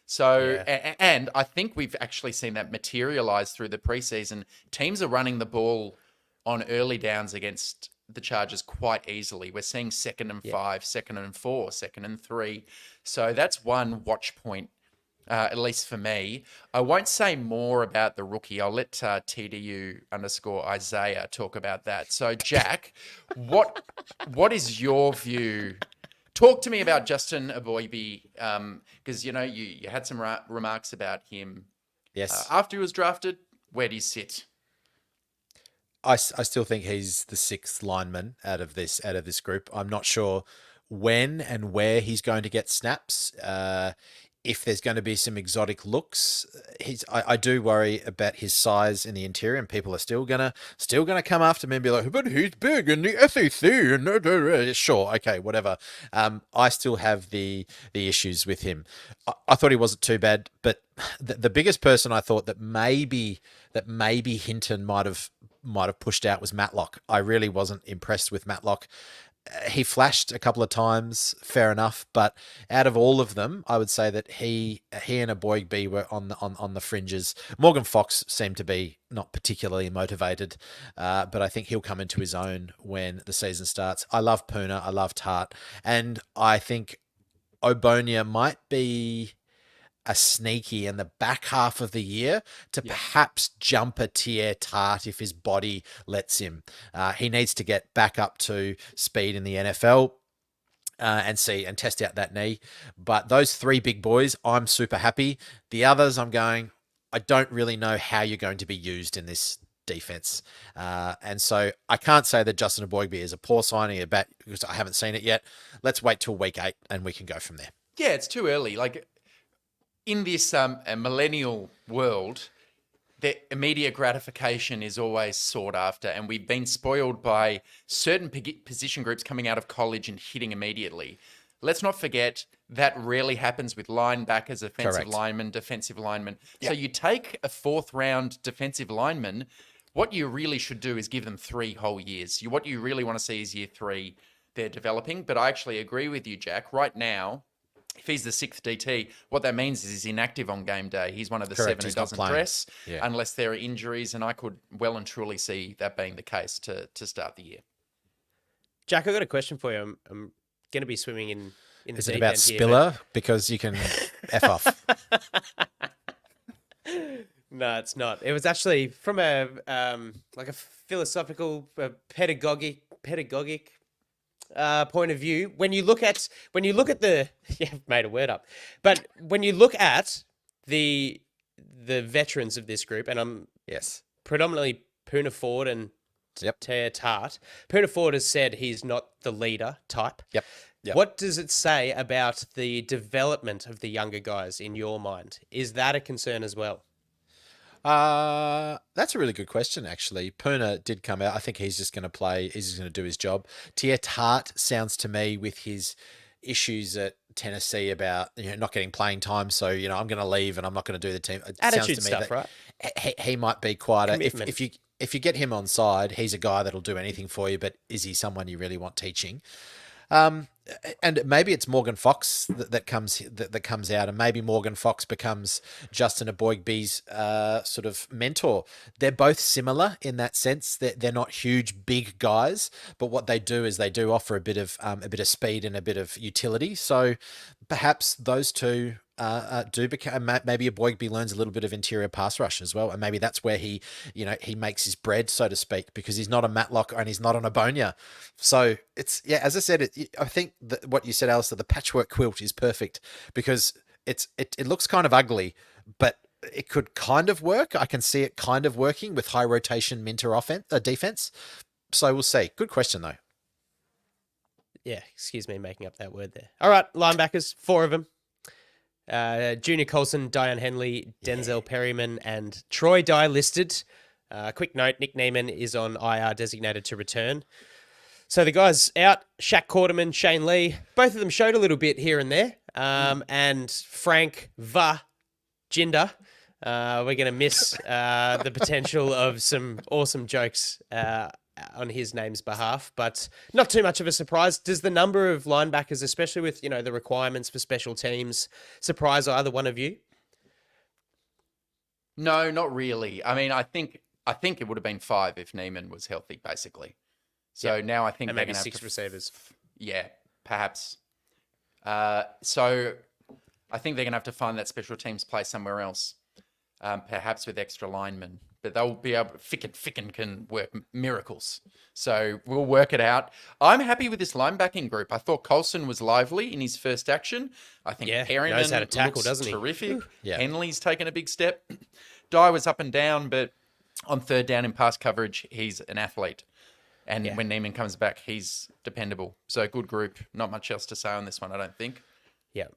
So, and I think we've actually seen that materialize through the preseason. Teams are running the ball on early downs against the Chargers quite easily. We're seeing 2nd and 5, 2nd and 4, 2nd and 3. So that's one watch point, at least for me. I won't say more about the rookie. I'll let TDU_Isaiah talk about that. So, Jack, what is your view? Talk to me about Justin Eboigbe, because you had some remarks about him. Yes. After he was drafted, where do you sit? I still think he's the 6th lineman out of this group. I'm not sure when and where he's going to get snaps. If there's going to be some exotic looks, I do worry about his size in the interior, and people are still gonna come after me and be like, "But he's big in the SEC." Sure, okay, whatever. I still have the issues with him. I thought he wasn't too bad, but the biggest person I thought that maybe Hinton might have pushed out was Matlock. I really wasn't impressed with Matlock. He flashed a couple of times, fair enough, but out of all of them, I would say that he and Eboigbe were on the fringes. Morgan Fox seemed to be not particularly motivated, but I think he'll come into his own when the season starts. I love Poona, I love Tart, and I think Obonia might be a sneaky in the back half of the year to perhaps jump a tier Tart if his body lets him. He needs to get back up to speed in the NFL and test out that knee. But those 3 big boys, I'm super happy. The others, I'm going, I don't really know how you're going to be used in this defense. And so I can't say that Justin Eboigbe is a poor signing because I haven't seen it yet. Let's wait till week 8 and we can go from there. Yeah, it's too early. Like, in this millennial world, the immediate gratification is always sought after, and we've been spoiled by certain position groups coming out of college and hitting immediately. Let's not forget that rarely happens with linebackers, offensive linemen, defensive linemen. Yep. So you take a 4th round defensive lineman, what you really should do is give them 3 whole years. What you really want to see is year 3, they're developing. But I actually agree with you, Jack. Right now, if he's the 6th DT, what that means is he's inactive on game day. He's one of the 7 who doesn't dress unless there are injuries, and I could well and truly see that being the case to start the year. Jack, I've got a question for you. I'm going to be swimming in the Is deep it about end here, Spiller? Because you can F off. No, it's not. It was actually from a like a philosophical, pedagogic point of view. When you look at the yeah, I've made a word up, but when you look at the veterans of this group, and I'm Yes. predominantly Poona Ford and Yep. Taya Tart. Poona Ford has said he's not the leader type. Yep. What does it say about the development of the younger guys in your mind? Is that a concern as well? That's a really good question, actually. Poona did come out. I think he's just going to play. He's just going to do his job. Tia Tart sounds to me with his issues at Tennessee about not getting playing time. So I'm going to leave and I'm not going to do the team. It Attitude sounds to me stuff, right? He might be quieter. Commitment. If you get him on side, he's a guy that'll do anything for you. But is he someone you really want teaching? And maybe it's Morgan Fox that comes out, and maybe Morgan Fox becomes Justin Aboigbe's sort of mentor. They're both similar in that sense. They're not huge, big guys, but what they do is they do offer a bit of speed and a bit of utility. So perhaps those two do become, maybe Aboigbe learns a little bit of interior pass rush as well, and maybe that's where he makes his bread, so to speak, because he's not a Matlock and he's not an Abonia. So it's as I said, I think that what you said, Alistair, the patchwork quilt is perfect because it looks kind of ugly, but it could kind of work. I can see it kind of working with high rotation Minter defense. So we'll see. Good question though. Yeah, excuse me, making up that word there. All right, linebackers, 4 of them. Junior Colson, Diane Henley, Denzel Perryman, and Troy Dye listed. Quick note, Nick Neiman is on IR, designated to return. So the guys out, Shaq Quarterman, Shane Lee, both of them showed a little bit here and there. And Frank Jinder, we're going to miss the potential of some awesome jokes on his name's behalf, but not too much of a surprise. Does the number of linebackers, especially with the requirements for special teams, surprise either one of you? No, not really. I mean, I think it would have been 5 if Neiman was healthy, basically. So now I think and they're maybe going to 6 receivers. Yeah, perhaps. So I think they're going to have to find that special teams play somewhere else, perhaps with extra linemen. But they'll be able. Ficken can work miracles. So we'll work it out. I'm happy with this linebacking group. I thought Colson was lively in his first action. I think Perryman knows how to tackle, looks doesn't he? terrific. Yeah. Henley's taken a big step. Dye was up and down, but on third down in pass coverage, he's an athlete. And when Neiman comes back, he's dependable. So good group. Not much else to say on this one, I don't think. Yeah.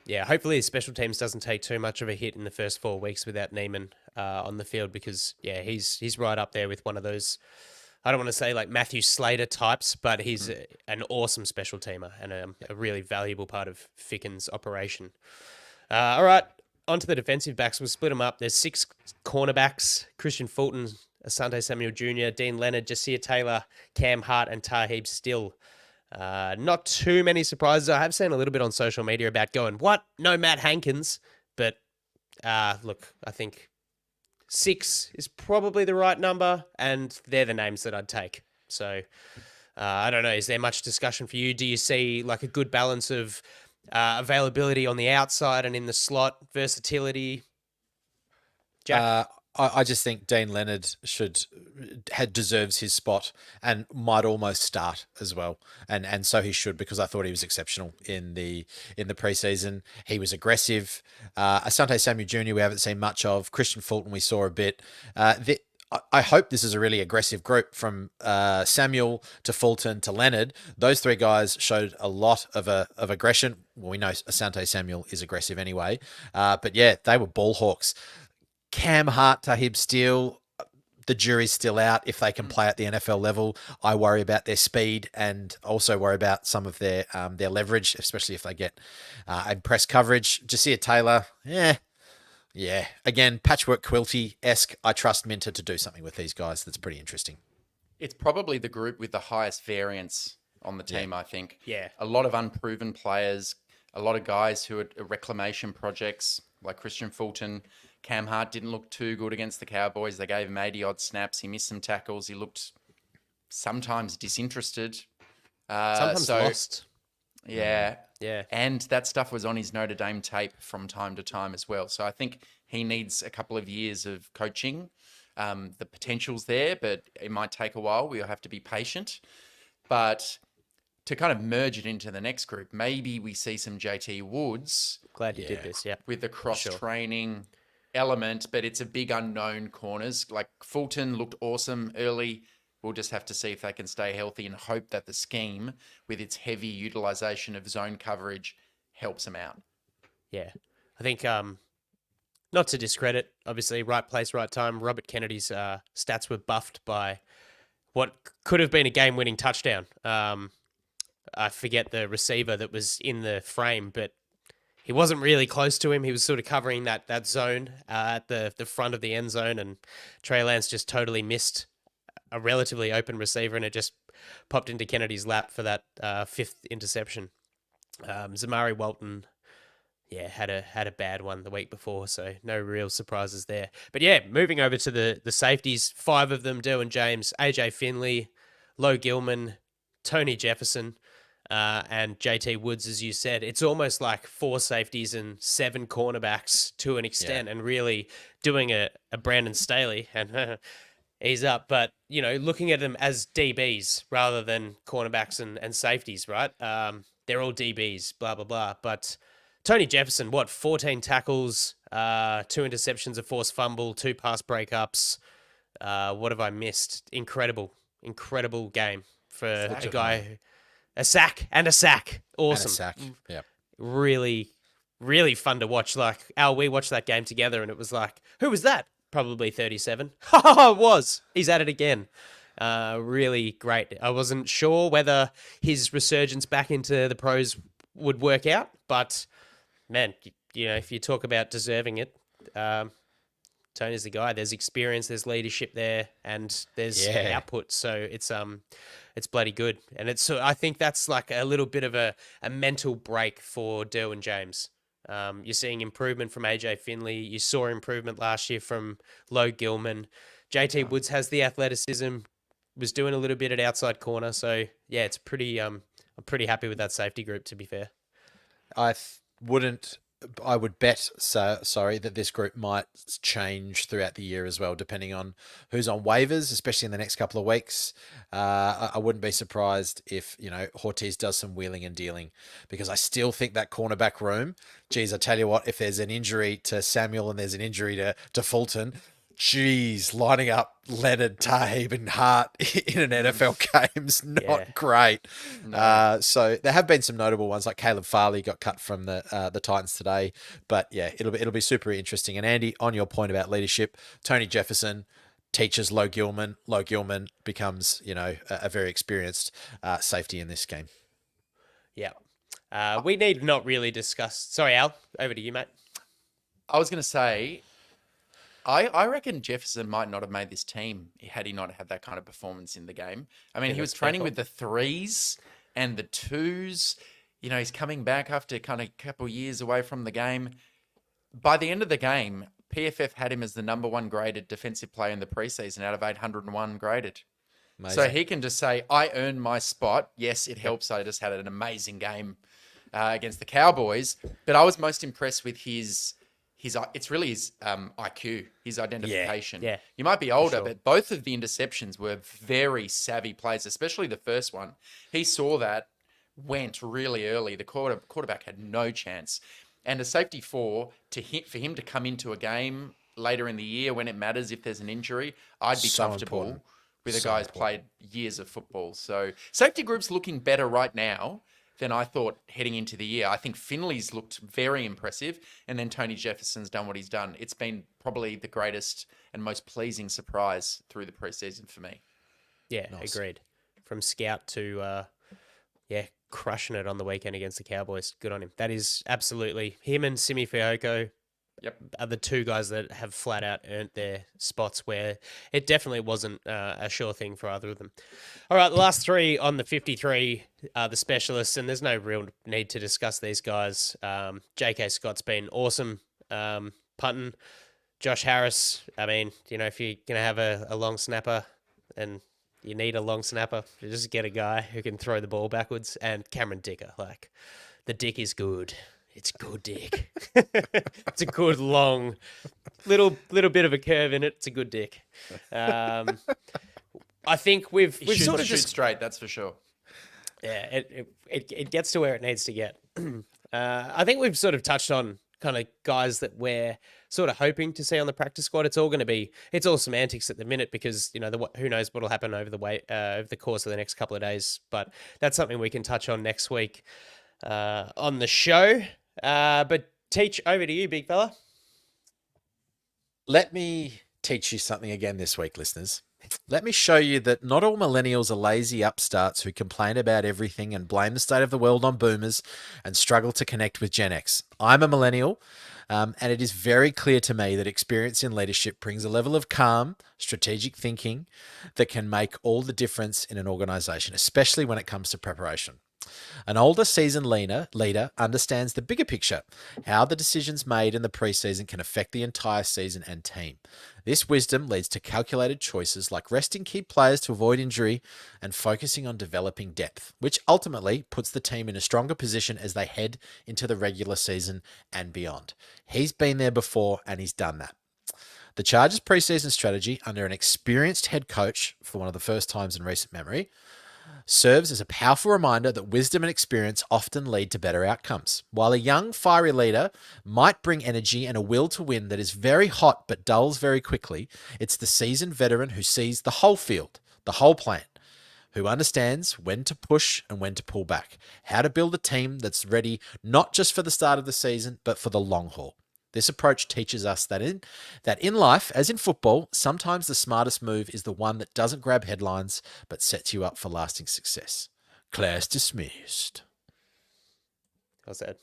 Yeah, hopefully his special teams doesn't take too much of a hit in the first 4 weeks without Neiman on the field because, he's right up there with one of those, I don't want to say like Matthew Slater types, but he's an awesome special teamer and a really valuable part of Ficken's operation. All right, onto the defensive backs. We'll split them up. There's 6 cornerbacks: Christian Fulton, Asante Samuel Jr., Dean Leonard, Jasiah Taylor, Cam Hart, and Taheeb Still. Not too many surprises. I have seen a little bit on social media about going, what? No Matt Hankins. But look, I think 6 is probably the right number, and they're the names that I'd take. So I don't know. Is there much discussion for you? Do you see like a good balance of availability on the outside and in the slot, versatility? Jack? I just think Dean Leonard deserves his spot and might almost start as well, and so he should, because I thought he was exceptional in the preseason. He was aggressive. Asante Samuel Jr. we haven't seen much of. Christian Fulton we saw a bit. I hope this is a really aggressive group from Samuel to Fulton to Leonard. Those 3 guys showed a lot of aggression. Well, we know Asante Samuel is aggressive anyway, but yeah, they were ball hawks. Cam Hart, Taheeb Steele, the jury's still out if they can play at the NFL level. I worry about their speed and also worry about some of their leverage, especially if they get press coverage. Jasiah Taylor, yeah. Again, patchwork quilty-esque. I trust Minter to do something with these guys that's pretty interesting. It's probably the group with the highest variance on the team, I think. Yeah. A lot of unproven players, a lot of guys who are reclamation projects like Christian Fulton. Cam Hart didn't look too good against the Cowboys. They gave him 80-odd snaps. He missed some tackles. He looked sometimes disinterested. Sometimes lost. Yeah. Yeah. And that stuff was on his Notre Dame tape from time to time as well. So I think He needs a couple of years of coaching. The potential's there, but it might take a while. We'll have to be patient. But to kind of merge it into the next group, maybe we see some JT Woods. Glad you did this, yeah. With the cross-training element, but it's a big unknown corners. Like Fulton looked awesome early. We'll just have to see if they can stay healthy and hope that the scheme, with its heavy utilization of zone coverage, helps them out. Yeah. I think, not to discredit, obviously, right place, right time. Robert Kennedy's stats were buffed by what could have been a game-winning touchdown. I forget the receiver that was in the frame, but he wasn't really close to him. He was sort of covering that zone at the front of the end zone, and Trey Lance just totally missed a relatively open receiver, and it just popped into Kennedy's lap for that fifth interception. Zamari Walton, had a bad one the week before, so no real surprises there. But yeah, moving over to the safeties, 5 of them: Derwin James, AJ Finley, Low Gilman, Tony Jefferson, and JT Woods, as you said. It's almost like 4 safeties and 7 cornerbacks to an extent, and really doing a Brandon Staley, and he's up. But, looking at them as DBs rather than cornerbacks and safeties, right? They're all DBs, blah, blah, blah. But Tony Jefferson, 14 tackles, 2 interceptions, a forced fumble, 2 pass breakups. What have I missed? Incredible game for a guy. A sack. Awesome. And a sack. Yeah. Really, really fun to watch. Like, Al, we watched that game together, and it was like, who was that? Probably 37. It was. He's at it again. Really great. I wasn't sure whether his resurgence back into the pros would work out, but man, if you talk about deserving it, Tony's the guy. There's experience, there's leadership there, and there's output. So it's bloody good. And I think that's like a little bit of a mental break for Derwin James. You're seeing improvement from AJ Finley. You saw improvement last year from Low Gilman. JT Woods has the athleticism, was doing a little bit at outside corner. So yeah, it's pretty. I'm pretty happy with that safety group, to be fair. I would bet that this group might change throughout the year as well, depending on who's on waivers, especially in the next couple of weeks. I wouldn't be surprised if, Ortiz does some wheeling and dealing, because I still think that cornerback room, geez, I tell you what, if there's an injury to Samuel and there's an injury to Fulton, geez, lining up Leonard, Taib, and Hart in an NFL game's not great. No. So there have been some notable ones, like Caleb Farley got cut from the Titans today. But yeah, it'll be super interesting. And Andy, on your point about leadership, Tony Jefferson teaches Low Gilman. Low Gilman becomes, a very experienced safety in this game. Yeah. We need not really discuss. Sorry, Al, over to you, mate. I was going to say, I reckon Jefferson might not have made this team had he not had that kind of performance in the game. I mean, he was training with the 3s and the 2s. He's coming back after kind of a couple of years away from the game. By the end of the game, PFF had him as the number 1 graded defensive player in the preseason out of 801 graded. Amazing. So he can just say, I earned my spot. Yes, it helps. I just had an amazing game against the Cowboys. But I was most impressed with his IQ, his identification. Yeah. You might be older, but both of the interceptions were very savvy plays, especially the first one. He saw that, went really early. The quarterback had no chance. And a safety 4, for him to come into a game later in the year when it matters if there's an injury, I'd be comfortable with a guy who's played years of football. So safety group's looking better right now than I thought heading into the year. I think Finley's looked very impressive, and then Tony Jefferson's done what he's done. It's been probably the greatest and most pleasing surprise through the preseason for me. Yeah, nice. Agreed. From scout to, crushing it on the weekend against the Cowboys. Good on him. That is absolutely him and Simi Fehoko. Yep. Are the 2 guys that have flat out earned their spots where it definitely wasn't a sure thing for either of them. All right, the last 3 on the 53 are the specialists, and there's no real need to discuss these guys. J.K. Scott's been awesome punting. Josh Harris, I mean, if you're going to have a long snapper and you need a long snapper, just get a guy who can throw the ball backwards. And Cameron Dicker, the Dick is good. It's good dick. It's a good long, little bit of a curve in it. It's a good dick. I think we've sort of shoot just straight. That's for sure. yeah. It gets to where it needs to get. I think we've sort of touched on kind of guys that we're sort of hoping to see on the practice squad. It's all semantics at the minute because who knows what'll happen over the course of the next couple of days. But that's something we can touch on next week on the show. But Teach, over to you, big fella. Let me teach you something again this week, listeners. Let me show you that not all millennials are lazy upstarts who complain about everything and blame the state of the world on boomers and struggle to connect with Gen X. I'm a millennial, and it is very clear to me that experience in leadership brings a level of calm, strategic thinking that can make all the difference in an organization, especially when it comes to preparation. An older seasoned leader understands the bigger picture, how the decisions made in the preseason can affect the entire season and team. This wisdom leads to calculated choices like resting key players to avoid injury and focusing on developing depth, which ultimately puts the team in a stronger position as they head into the regular season and beyond. He's been there before and he's done that. The Chargers preseason strategy under an experienced head coach for one of the first times in recent memory serves as a powerful reminder that wisdom and experience often lead to better outcomes. While a young, fiery leader might bring energy and a will to win that is very hot but dulls very quickly, it's the seasoned veteran who sees the whole field, the whole plan, who understands when to push and when to pull back, how to build a team that's ready not just for the start of the season, but for the long haul. This approach teaches us that in life, as in football, sometimes the smartest move is the one that doesn't grab headlines, but sets you up for lasting success. Class dismissed. How's that?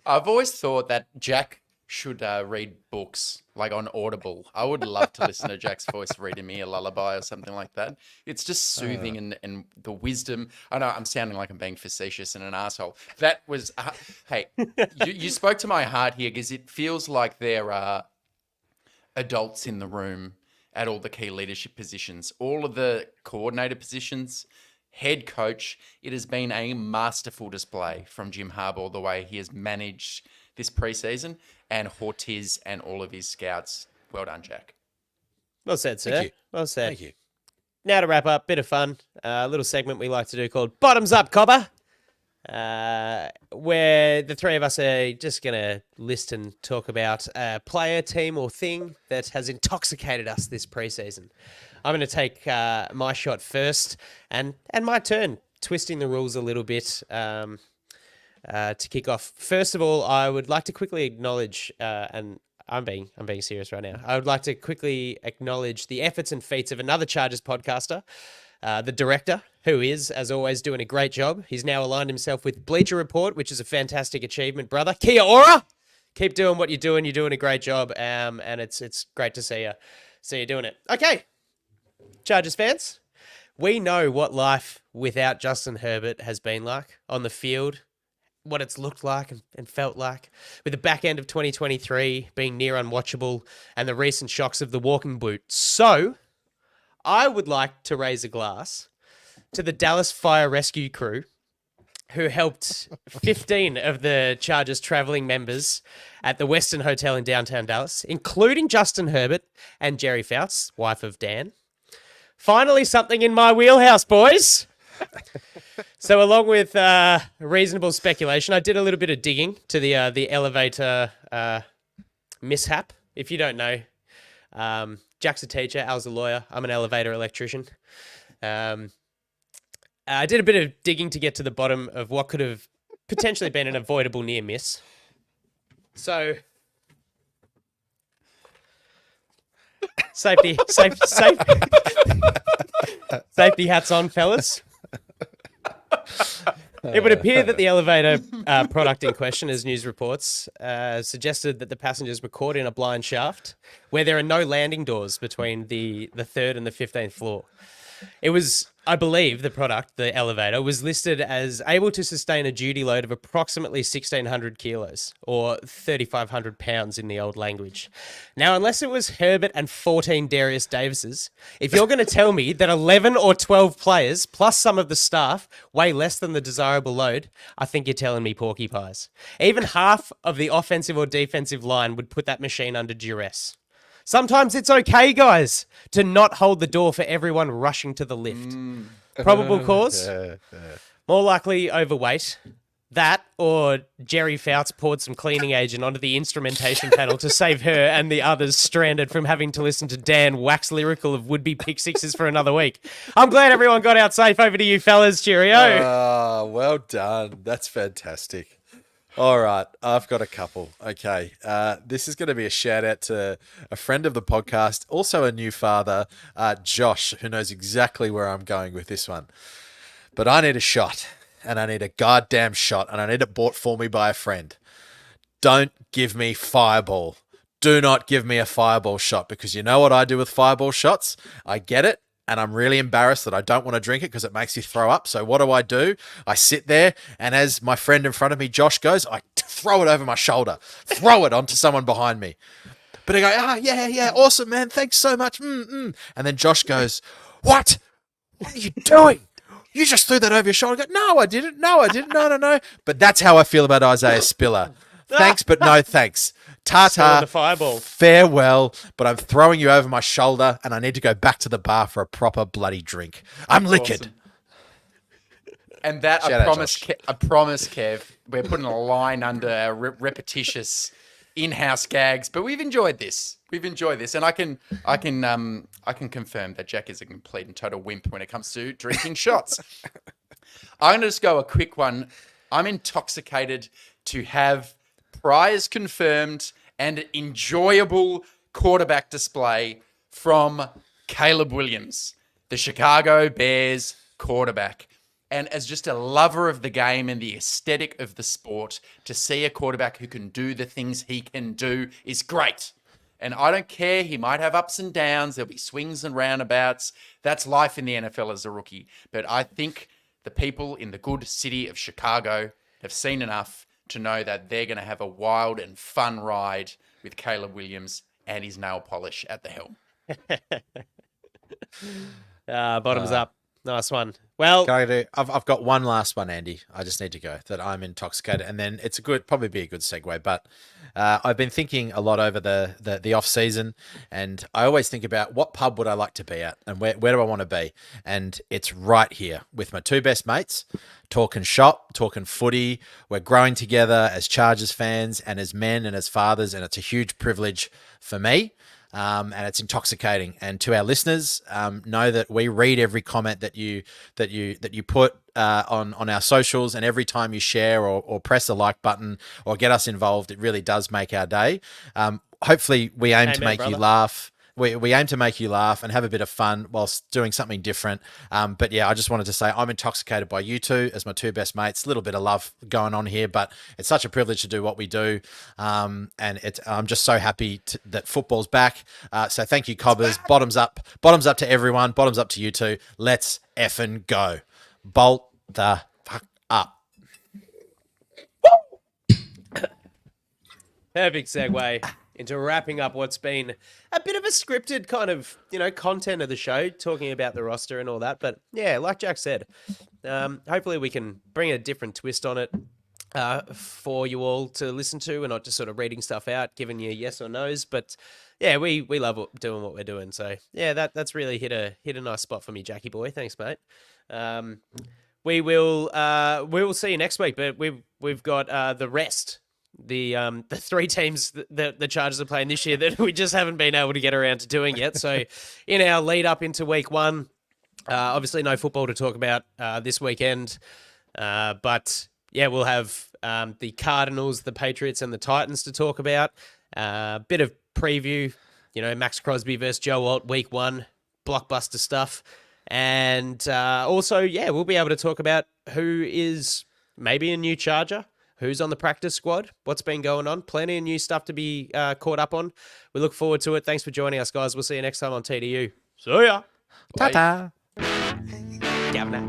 I've always thought that Jack should read books like on Audible. I would love to listen to Jack's voice reading me a lullaby or something like that. It's just soothing and the wisdom. I know I'm sounding like I'm being facetious and an asshole. That was, hey, you spoke to my heart here because it feels like there are adults in the room at all the key leadership positions, all of the coordinator positions, head coach. It has been a masterful display from Jim Harbaugh, the way he has managed this preseason, and Ortiz and all of his scouts. Well done, Jack. Well said, sir. Thank you. Well said. Thank you. Now to wrap up, bit of fun. A little segment we like to do called Bottoms Up, Cobber, where the three of us are just going to list and talk about a player, team, or thing that has intoxicated us this preseason. I'm going to take my shot first, and my turn, twisting the rules a little bit. To kick off, first of all, I would like to quickly acknowledge, and I'm being serious right now. I would like to quickly acknowledge the efforts and feats of another Chargers podcaster, the director, who is, as always, doing a great job. He's now aligned himself with Bleacher Report, which is a fantastic achievement, brother. Kia ora! Keep doing what you're doing. You're doing a great job, and it's great to see you doing it. Okay, Chargers fans, we know what life without Justin Herbert has been like on the field, what it's looked like and felt like, with the back end of 2023 being near unwatchable and the recent shocks of the walking boot. So, I would like to raise a glass to the Dallas Fire Rescue crew who helped 15 of the Chargers traveling members at the Westin Hotel in downtown Dallas, including Justin Herbert and Jerry Fouts, wife of Dan. Finally, something in my wheelhouse, boys. So along with reasonable speculation, I did a little bit of digging to the elevator mishap. If you don't know, Jack's a teacher, Al's a lawyer, I'm an elevator electrician. I did a bit of digging to get to the bottom of what could have potentially been an avoidable near miss. So, safety hats on, fellas. It would appear that the elevator product in question, as news reports, suggested that the passengers were caught in a blind shaft where there are no landing doors between the 3rd and the 15th floor. It was I believe the product, the elevator, was listed as able to sustain a duty load of approximately 1,600 kilos or 3,500 pounds in the old language. Now, unless it was Herbert and 14 Darius Davises, if you're going to tell me that 11 or 12 players, plus some of the staff, weigh less than the desirable load, I think you're telling me porky pies. Even half of the offensive or defensive line would put that machine under duress. Sometimes it's okay, guys, to not hold the door for everyone rushing to the lift. Probable cause? More likely overweight. That or Jerry Fouts poured some cleaning agent onto the instrumentation panel to save her and the others stranded from having to listen to Dan wax lyrical of would-be pick sixes for another week. I'm glad everyone got out safe. Over to you, fellas. Cheerio. Oh, well done. That's fantastic. All right, I've got a couple. Okay, this is going to be a shout out to a friend of the podcast, also a new father, Josh, who knows exactly where I'm going with this one. But I need a shot, and I need a goddamn shot, and I need it bought for me by a friend. Don't give me Fireball. Do not give me a Fireball shot, because you know what I do with Fireball shots? I get it. And I'm really embarrassed that I don't want to drink it because it makes you throw up. So what do? I sit there, and as my friend in front of me, Josh, goes, I throw it over my shoulder, throw it onto someone behind me. But I go, yeah, awesome, man. Thanks so much. And then Josh goes, What are you doing? You just threw that over your shoulder. I go, No, I didn't. No. But that's how I feel about Isaiah Spiller. Thanks, but no thanks. Ta-ta, the fireball. Farewell, but I'm throwing you over my shoulder and I need to go back to the bar for a proper bloody drink. I'm liquid. Awesome. And that, Shout I out, promise, Josh. I promise, Kev, we're putting a line under our repetitious in-house gags, but we've enjoyed this. And I can confirm that Jack is a complete and total wimp when it comes to drinking shots. I'm going to just go a quick one. I'm intoxicated to have prize confirmed and enjoyable quarterback display from Caleb Williams, the Chicago Bears quarterback. And as just a lover of the game and the aesthetic of the sport, to see a quarterback who can do the things he can do is great. And I don't care. He might have ups and downs. There'll be swings and roundabouts. That's life in the NFL as a rookie. But I think the people in the good city of Chicago have seen enough to know that they're going to have a wild and fun ride with Caleb Williams and his nail polish at the helm. Bottoms up. Nice one. Well, I've got one last one, Andy. I just need to go that I'm intoxicated, and then it's probably be a good segue. But I've been thinking a lot over the off season, and I always think about what pub would I like to be at, and where do I want to be, and it's right here with my two best mates, talking shop, talking footy. We're growing together as Chargers fans and as men and as fathers, and it's a huge privilege for me. And it's intoxicating. And to our listeners, know that we read every comment that you put on our socials, and every time you share or press the like button or get us involved, it really does make our day. Hopefully, we aim to make you laugh. We aim to make you laugh and have a bit of fun whilst doing something different. But yeah, I just wanted to say I'm intoxicated by you two as my two best mates. A little bit of love going on here, but it's such a privilege to do what we do. And I'm just so happy that football's back. So thank you, Cobbers. Bottoms up to everyone. Bottoms up to you two. Let's effing go. Bolt the fuck up. perfect segue into wrapping up what's been a bit of a scripted kind of, content of the show, talking about the roster and all that. But yeah, like Jack said, hopefully we can bring a different twist on it for you all to listen to, and not just sort of reading stuff out, giving you yes or no's. But yeah, we love doing what we're doing. So yeah, that's really hit a nice spot for me, Jackie boy. Thanks, mate. We will see you next week, but we've got the rest. The three teams that the Chargers are playing this year that we just haven't been able to get around to doing yet. So in our lead up into week one, obviously no football to talk about this weekend. But yeah, we'll have the Cardinals, the Patriots, and the Titans to talk about. Bit of preview, Max Crosby versus Joe Alt week one, blockbuster stuff. And also, yeah, we'll be able to talk about who is maybe a new Charger, who's on the practice squad, what's been going on. Plenty of new stuff to be caught up on. We look forward to it. Thanks for joining us, guys. We'll see you next time on TDU. See ya. Ta-ta. Governor.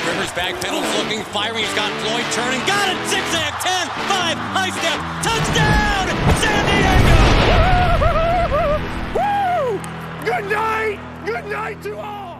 Rivers back pedals looking, firing. He's got Floyd turning. Got it! Zigzag, 10, 5, high step, touchdown! San Diego! Good night! Good night to all!